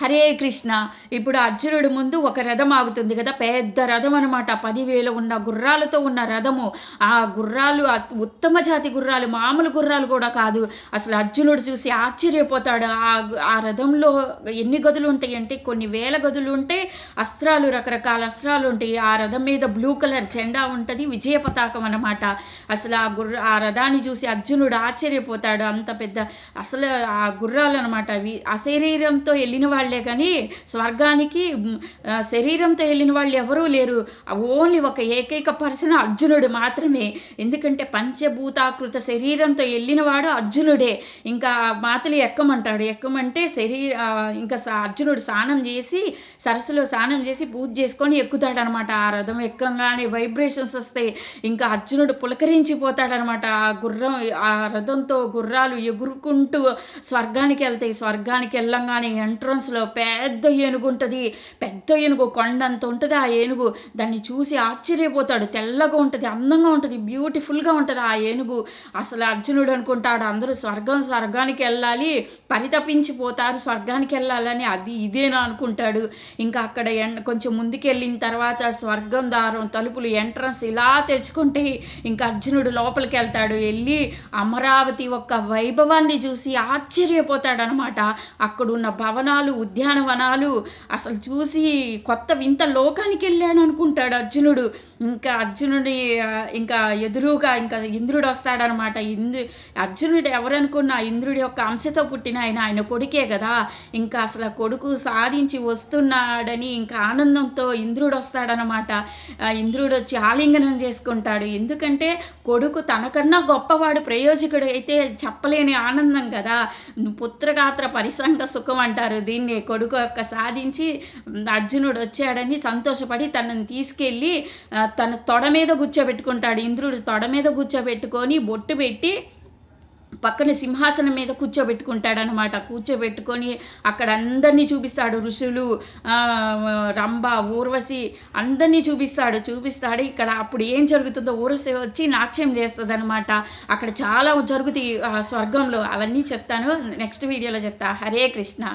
హరే కృష్ణ. ఇప్పుడు అర్జునుడి ముందు ఒక రథం ఆగుతుంది కదా, పెద్ద రథం అనమాట. 10,000 ఉన్న గుర్రాలతో ఉన్న రథము. ఆ గుర్రాలు ఉత్తమ జాతి గుర్రాలు, మామూలు గుర్రాలు కూడా కాదు. అసలు అర్జునుడు చూసి ఆశ్చర్యపోతాడు. ఆ రథంలో ఎన్ని గదులు ఉంటాయి అంటే కొన్ని వేల గదులు ఉంటే, అస్త్రాలు, రకరకాల అస్త్రాలు ఉంటాయి. ఆ రథం మీద బ్లూ కలర్ జెండా ఉంటుంది, విజయ పతాకం అనమాట. అసలు ఆ రథాన్ని చూసి అర్జునుడు ఆశ్చర్యపోతాడు. అంత పెద్ద, అసలు ఆ గుర్రాలు అనమాట అవి. అశరీరంతో వెళ్ళిన వాళ్ళే కానీ స్వర్గానికి శరీరంతో వెళ్ళిన వాళ్ళు ఎవరూ లేరు. ఓన్లీ ఒక ఏకైక పర్సన్ అర్జునుడు మాత్రమే. ఎందుకంటే పంచభూతాకృత శరీరంతో వెళ్ళినవాడు అర్జునుడే. ఇంకా మాతలి ఎక్కమంటాడు. ఎక్కమంటే ఇంకా అర్జునుడు స్నానం చేసి, సరస్సులో స్నానం చేసి పూజ చేసుకొని ఎక్కుతాడనమాట. ఆ రథం ఎక్కంగానే వైబ్రేషన్స్ వస్తాయి. ఇంకా అర్జునుడు పులకరించిపోతాడనమాట. ఆ గుర్రం, ఆ రథంతో గుర్రాలు ఎగురుకుంటూ స్వర్గానికి వెళ్తాయి. స్వర్గానికి వెళ్ళంగానే ఎంట్రన్స్లో పెద్ద ఏనుగు ఉంటుంది. పెద్ద ఏనుగు, కొండంత ఉంటుంది ఆ ఏనుగు. దాన్ని చూసి ఆశ్చర్యపోతాడు. తెల్లగా ఉంటుంది, అందంగా ఉంటుంది, బ్యూటిఫుల్గా ఉంటుంది ఆ ఏనుగు. అసలు అర్జునుడు అనుకుంటాడు అందరూ స్వర్గానికి వెళ్ళాలి, పరితపించిపోతారు స్వర్గానికి వెళ్ళాలని, అది ఇదేనా అనుకుంటాడు. ఇంకా అక్కడ కొంచెం ముందుకెళ్ళిన తర్వాత స్వర్గం దారం తలుపులు ఎంట్రన్స్ ఇలా తెచ్చుకుంటే ఇంకా అర్జునుడు లోపలికి వెళ్తాడు. వెళ్ళి అమరావతి యొక్క వైభవాన్ని చూసి ఆశ్చర్యపోతాడనమాట. అక్కడున్న భవనాలు, ఉద్యానవనాలు అసలు చూసి కొత్త వింత లోకానికి వెళ్ళాడు అనుకుంటాడు అర్జునుడు. ఇంకా అర్జునుడి ఇంకా ఎదురుగా ఇంకా ఇంద్రుడు వస్తాడనమాట. అర్జునుడు ఎవరనుకున్నా ఇంద్రుడి యొక్క అంశతో పుట్టిన ఆయన కొడుకే కదా. ఇంకా అసలు కొడుకు సాధించి వస్తున్నాడని ఇంకా ఆనందంతో ఇంద్రుడు వస్తాడనమాట. ఇంద్రుడు వచ్చి ఆలింగనం చేసుకుంటాడు. ఎందుకంటే కొడుకు తనకన్నా గొప్పవాడు, ప్రయోజకుడు అయితే చెప్పలేని ఆనందం కదా. పుత్రగాత్ర పరిసంగ సుఖం అంటారు దీన్ని. కొడుకు యొక్క సాధించి అర్జునుడు వచ్చాడని సంతోషపడి తనని తీసుకెళ్ళి తన తొడ మీద కూర్చోబెట్టుకుంటాడు. ఇంద్రుడు తొడ మీద కూర్చోబెట్టుకొని బొట్టు పెట్టి పక్కన సింహాసనం మీద కూర్చోబెట్టుకుంటాడనమాట. కూర్చోబెట్టుకొని అక్కడ అందరినీ చూపిస్తాడు. ఋషులు, రంభ, ఊర్వశి అందరినీ చూపిస్తాడు. ఇక్కడ అప్పుడు ఏం జరుగుతుందో ఊర్వశి వచ్చి నాట్యం చేస్తుంది అనమాట. అక్కడ చాలా జరుగుతాయి స్వర్గంలో. అవన్నీ చెప్తాను, నెక్స్ట్ వీడియోలో చెప్తా. హరే కృష్ణ.